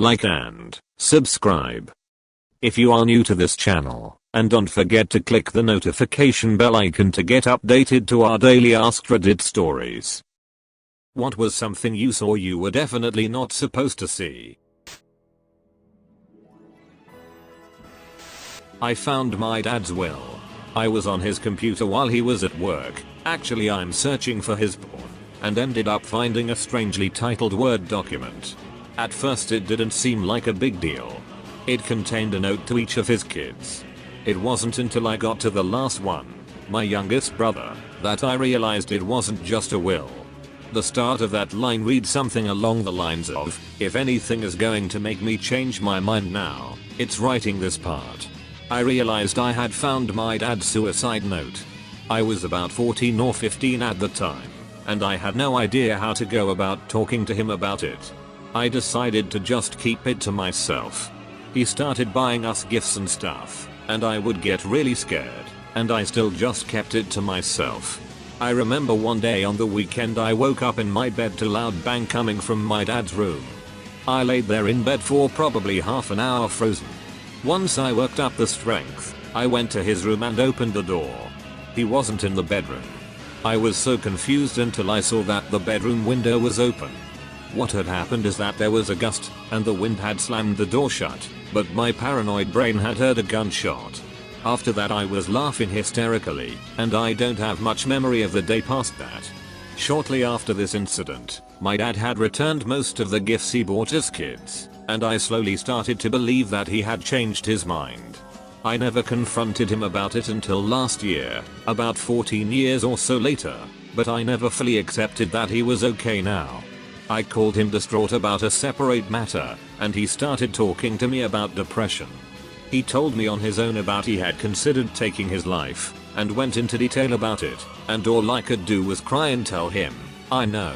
like and subscribe if you are new to this channel, and don't forget to click the notification bell icon to get updated to our daily AskReddit stories. What was something you saw you were definitely not supposed to see? I found my dad's will. I was on his computer while he was at work. Actually, I'm searching for his porn, and ended up finding a strangely titled Word document. At first it didn't seem like a big deal. It contained a note to each of his kids. It wasn't until I got to the last one, my youngest brother, that I realized it wasn't just a will. The start of that line reads something along the lines of, "If anything is going to make me change my mind now, it's writing this part." I realized I had found my dad's suicide note. I was about 14 or 15 at the time, and I had no idea how to go about talking to him about it. I decided to just keep it to myself. He started buying us gifts and stuff, and I would get really scared, and I still just kept it to myself. I remember one day on the weekend I woke up in my bed to loud bang coming from my dad's room. I laid there in bed for probably half an hour frozen. Once I worked up the strength, I went to his room and opened the door. He wasn't in the bedroom. I was so confused until I saw that the bedroom window was open. What had happened is that there was a gust, and the wind had slammed the door shut, but my paranoid brain had heard a gunshot. After that I was laughing hysterically, and I don't have much memory of the day past that. Shortly after this incident, my dad had returned most of the gifts he bought us kids, and I slowly started to believe that he had changed his mind. I never confronted him about it until last year, about 14 years or so later, but I never fully accepted that he was okay now. I called him distraught about a separate matter, and he started talking to me about depression. He told me on his own about he had considered taking his life, and went into detail about it, and all I could do was cry and tell him, I know.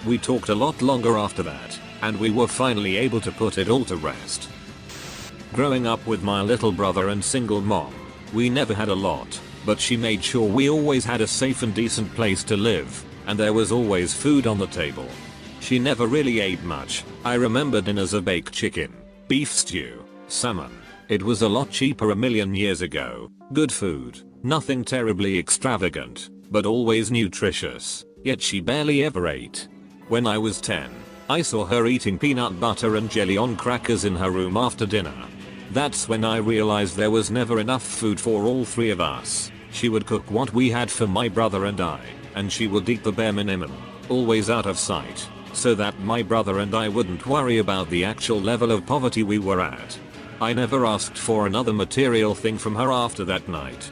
We talked a lot longer after that, and we were finally able to put it all to rest. Growing up with my little brother and single mom, we never had a lot, but she made sure we always had a safe and decent place to live, and there was always food on the table. She never really ate much. I remember dinners of baked chicken, beef stew, salmon. It was a lot cheaper a million years ago. Good food, nothing terribly extravagant, but always nutritious, yet she barely ever ate. When I was 10, I saw her eating peanut butter and jelly on crackers in her room after dinner. That's when I realized there was never enough food for all three of us. She would cook what we had for my brother and I, and she would eat the bare minimum, always out of sight, so that my brother and I wouldn't worry about the actual level of poverty we were at. I never asked for another material thing from her after that night.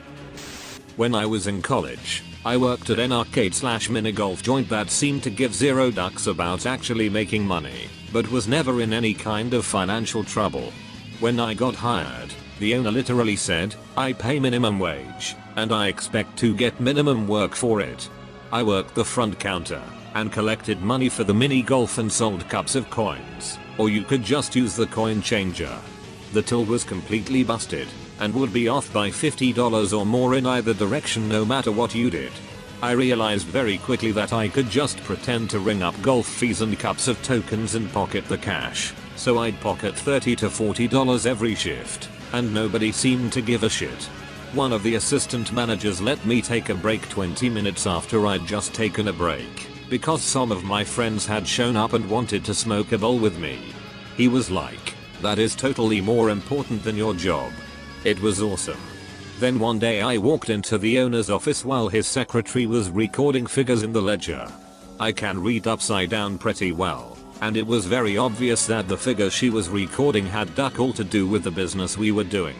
When I was in college, I worked at an arcade/mini golf joint that seemed to give zero ducks about actually making money, but was never in any kind of financial trouble. When I got hired, the owner literally said, I pay minimum wage, and I expect to get minimum work for it. I worked the front counter, and collected money for the mini golf and sold cups of coins, or you could just use the coin changer. The till was completely busted, and would be off by $50 or more in either direction no matter what you did. I realized very quickly that I could just pretend to ring up golf fees and cups of tokens and pocket the cash, so I'd pocket $30 to $40 every shift, and nobody seemed to give a shit. One of the assistant managers let me take a break 20 minutes after I'd just taken a break, because some of my friends had shown up and wanted to smoke a bowl with me. He was like, that is totally more important than your job. It was awesome. Then one day I walked into the owner's office while his secretary was recording figures in the ledger. I can read upside down pretty well, and it was very obvious that the figures she was recording had duck all to do with the business we were doing.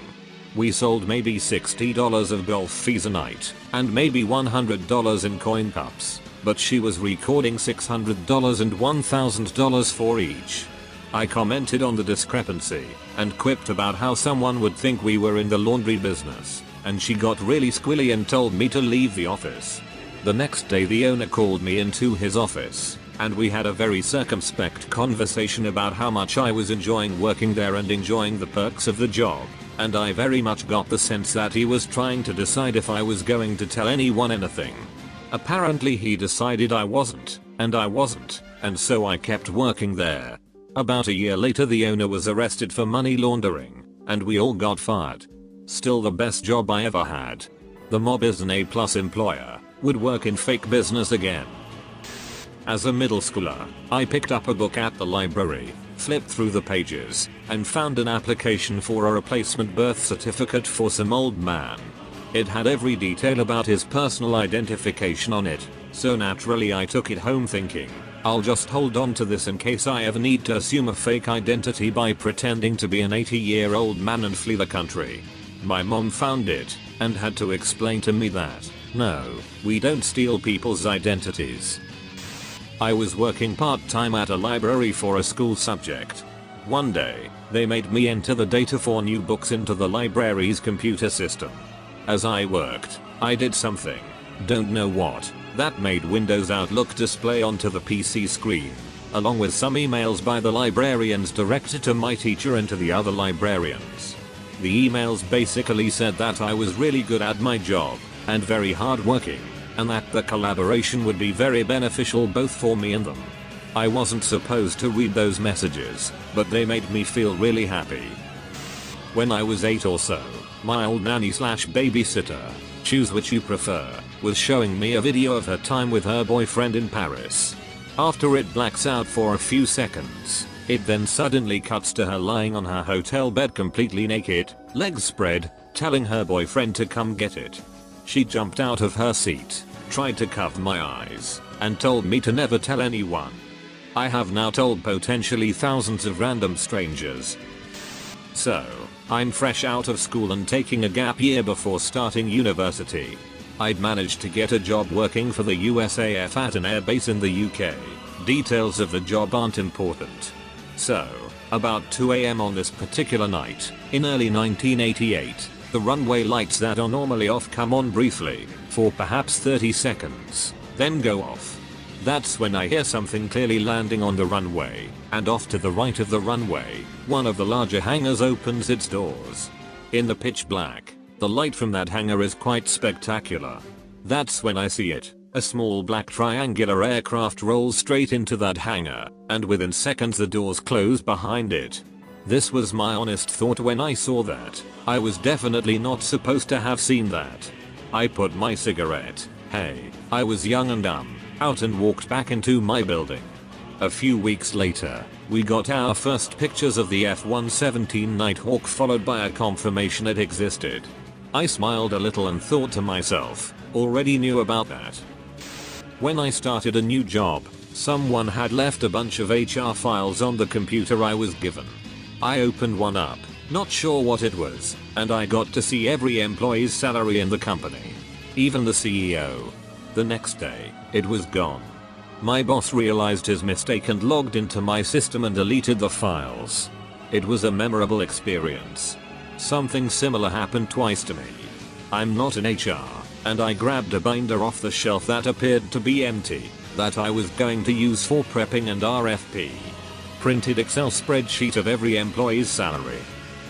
We sold maybe $60 of golf fees a night, and maybe $100 in coin cups, but she was recording $600 and $1,000 for each. I commented on the discrepancy, and quipped about how someone would think we were in the laundry business, and she got really squilly and told me to leave the office. The next day the owner called me into his office, and we had a very circumspect conversation about how much I was enjoying working there and enjoying the perks of the job, and I very much got the sense that he was trying to decide if I was going to tell anyone anything. Apparently he decided I wasn't, and so I kept working there. About a year later the owner was arrested for money laundering, and we all got fired. Still the best job I ever had. The mob is an A+ employer, would work in fake business again. As a middle schooler, I picked up a book at the library, flipped through the pages, and found an application for a replacement birth certificate for some old man. It had every detail about his personal identification on it, so naturally I took it home thinking, I'll just hold on to this in case I ever need to assume a fake identity by pretending to be an 80-year-old man and flee the country. My mom found it, and had to explain to me that, no, we don't steal people's identities. I was working part-time at a library for a school subject. One day, they made me enter the data for new books into the library's computer system. As I worked, I did something, don't know what, that made Windows Outlook display onto the PC screen, along with some emails by the librarians directed to my teacher and to the other librarians. The emails basically said that I was really good at my job, and very hardworking, and that the collaboration would be very beneficial both for me and them. I wasn't supposed to read those messages, but they made me feel really happy. When I was 8 or so, my old nanny/babysitter, choose which you prefer, was showing me a video of her time with her boyfriend in Paris. After it blacks out for a few seconds, it then suddenly cuts to her lying on her hotel bed completely naked, legs spread, telling her boyfriend to come get it. She jumped out of her seat, tried to cover my eyes, and told me to never tell anyone. I have now told potentially thousands of random strangers. So, I'm fresh out of school and taking a gap year before starting university. I'd managed to get a job working for the USAF at an airbase in the UK. Details of the job aren't important. So, about 2 AM on this particular night, in early 1988, the runway lights that are normally off come on briefly, for perhaps 30 seconds, then go off. That's when I hear something clearly landing on the runway, and off to the right of the runway, one of the larger hangars opens its doors. In the pitch black, the light from that hangar is quite spectacular. That's when I see it. A small black triangular aircraft rolls straight into that hangar, and within seconds the doors close behind it. This was my honest thought when I saw that. I was definitely not supposed to have seen that. I put my cigarette, hey, I was young and dumb, out and walked back into my building. A few weeks later, we got our first pictures of the F-117 Nighthawk, followed by a confirmation it existed. I smiled a little and thought to myself, already knew about that. When I started a new job, someone had left a bunch of HR files on the computer I was given. I opened one up, not sure what it was, and I got to see every employee's salary in the company. Even the CEO. The next day, it was gone. My boss realized his mistake and logged into my system and deleted the files. It was a memorable experience. Something similar happened twice to me. I'm not in HR, and I grabbed a binder off the shelf that appeared to be empty, that I was going to use for prepping and RFP. Printed Excel spreadsheet of every employee's salary.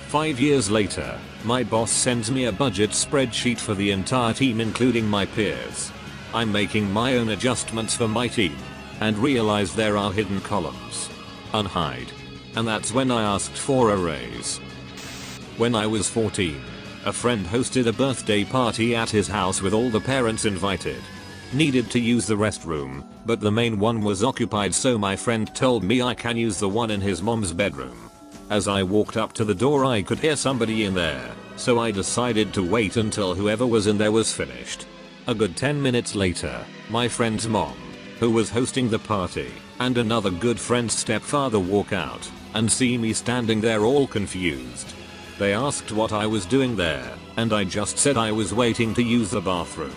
5 years later, my boss sends me a budget spreadsheet for the entire team including my peers. I'm making my own adjustments for my team, and realize there are hidden columns. Unhide. And that's when I asked for a raise. When I was 14, a friend hosted a birthday party at his house with all the parents invited. Needed to use the restroom, but the main one was occupied, so my friend told me I can use the one in his mom's bedroom. As I walked up to the door I could hear somebody in there, so I decided to wait until whoever was in there was finished. A good 10 minutes later, my friend's mom, who was hosting the party, and another good friend's stepfather walk out, and see me standing there all confused. They asked what I was doing there, and I just said I was waiting to use the bathroom.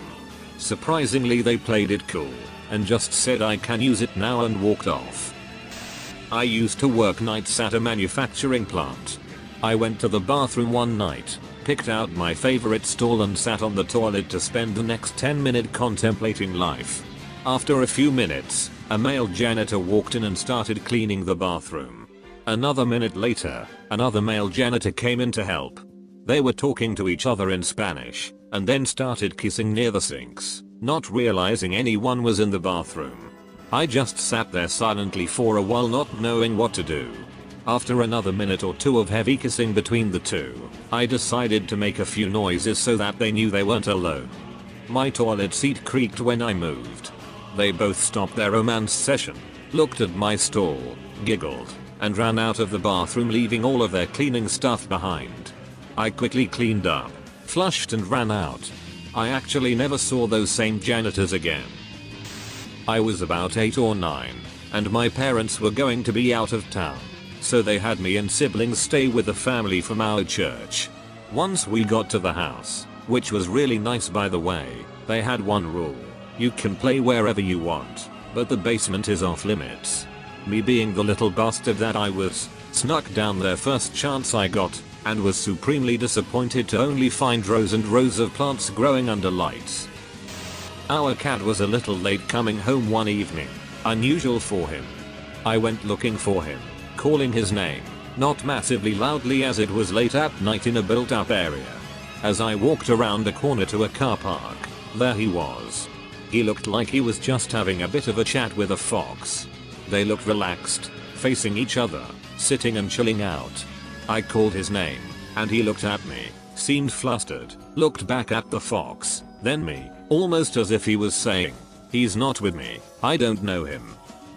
Surprisingly they played it cool, and just said I can use it now and walked off. I used to work nights at a manufacturing plant. I went to the bathroom one night, picked out my favorite stall and sat on the toilet to spend the next 10 minutes contemplating life. After a few minutes, a male janitor walked in and started cleaning the bathroom. Another minute later, another male janitor came in to help. They were talking to each other in Spanish, and then started kissing near the sinks, not realizing anyone was in the bathroom. I just sat there silently for a while not knowing what to do. After another minute or two of heavy kissing between the two, I decided to make a few noises so that they knew they weren't alone. My toilet seat creaked when I moved. They both stopped their romance session, looked at my stall, giggled, and ran out of the bathroom, leaving all of their cleaning stuff behind. I quickly cleaned up, flushed and ran out. I actually never saw those same janitors again. I was about 8 or 9, and my parents were going to be out of town, so they had me and siblings stay with the family from our church. Once we got to the house, which was really nice by the way, they had one rule: you can play wherever you want, but the basement is off limits. Me being the little bastard that I was, snuck down there first chance I got, and was supremely disappointed to only find rows and rows of plants growing under lights. Our cat was a little late coming home one evening, unusual for him. I went looking for him, calling his name, not massively loudly as it was late at night in a built-up area. As I walked around the corner to a car park, there he was. He looked like he was just having a bit of a chat with a fox. They looked relaxed, facing each other, sitting and chilling out. I called his name, and he looked at me, seemed flustered, looked back at the fox, then me, almost as if he was saying, "He's not with me, I don't know him."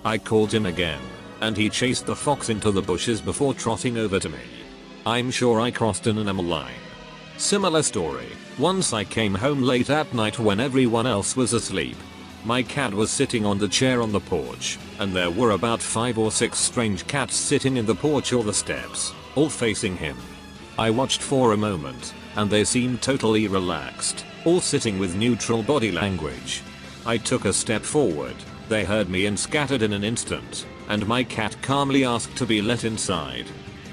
I called him again, and he chased the fox into the bushes before trotting over to me. I'm sure I crossed an animal line. Similar story, once I came home late at night when everyone else was asleep. My cat was sitting on the chair on the porch, and there were about 5 or 6 strange cats sitting in the porch or the steps, all facing him. I watched for a moment, and they seemed totally relaxed, all sitting with neutral body language. I took a step forward, they heard me and scattered in an instant, and my cat calmly asked to be let inside.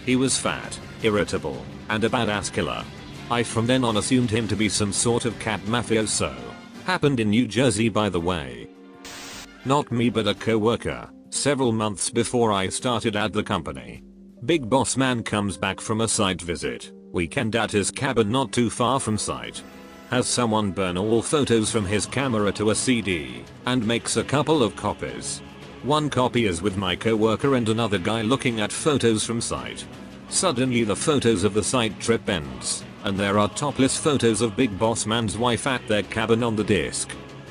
He was fat, irritable, and a badass killer. I from then on assumed him to be some sort of cat mafioso. Happened in New Jersey by the way. Not me but a coworker, several months before I started at the company. Big boss man comes back from a site visit, weekend at his cabin not too far from site. Has someone burn all photos from his camera to a CD, and makes a couple of copies. One copy is with my coworker and another guy looking at photos from site. Suddenly the photos of the site trip ends, and there are topless photos of Big Boss Man's wife at their cabin on the disc.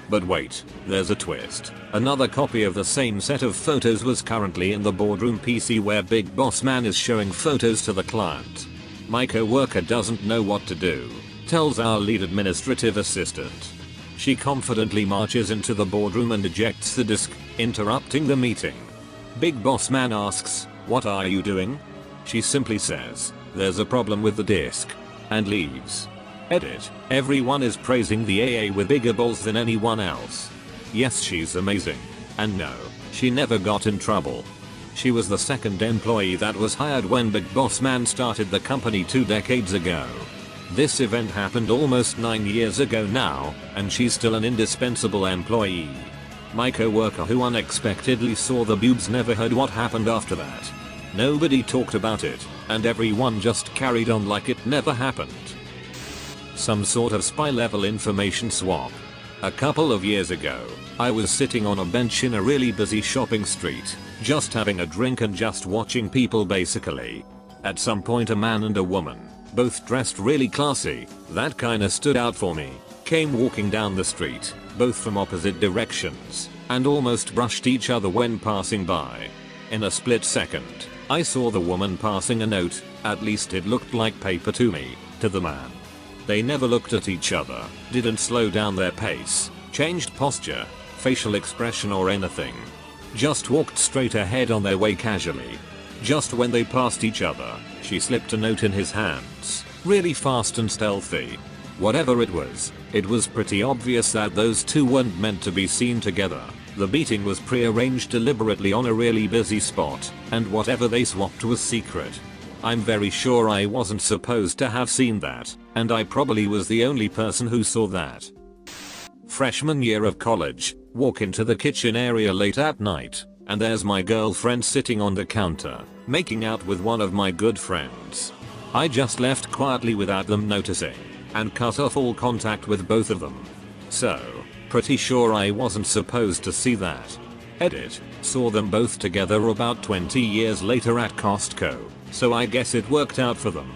But wait, there's a twist. Another copy of the same set of photos was currently in the boardroom PC where Big Boss Man is showing photos to the client. My coworker doesn't know what to do, tells our lead administrative assistant. She confidently marches into the boardroom and ejects the disc, interrupting the meeting. Big Boss Man asks, "What are you doing?" She simply says, "There's a problem with the disc," and leaves. Edit. Everyone is praising the AA with bigger balls than anyone else. Yes, she's amazing. And no, she never got in trouble. She was the second employee that was hired when Big Boss Man started the company 2 decades ago. This event happened almost 9 years ago now, and she's still an indispensable employee. My coworker who unexpectedly saw the boobs never heard what happened after that. Nobody talked about it, and everyone just carried on like it never happened. Some sort of spy level information swap. A couple of years ago, I was sitting on a bench in a really busy shopping street, just having a drink and just watching people basically. At some point a man and a woman, both dressed really classy, that kinda stood out for me, came walking down the street, both from opposite directions, and almost brushed each other when passing by. In a split second, I saw the woman passing a note, at least it looked like paper to me, to the man. They never looked at each other, didn't slow down their pace, changed posture, facial expression or anything. Just walked straight ahead on their way casually. Just when they passed each other, she slipped a note in his hands, really fast and stealthy. Whatever it was pretty obvious that those two weren't meant to be seen together. The meeting was pre-arranged deliberately on a really busy spot, and whatever they swapped was secret. I'm very sure I wasn't supposed to have seen that, and I probably was the only person who saw that. Freshman year of college, walk into the kitchen area late at night, and there's my girlfriend sitting on the counter, making out with one of my good friends. I just left quietly without them noticing, and cut off all contact with both of them. So, pretty sure I wasn't supposed to see that. Edit. Saw them both together about 20 years later at Costco, so I guess it worked out for them.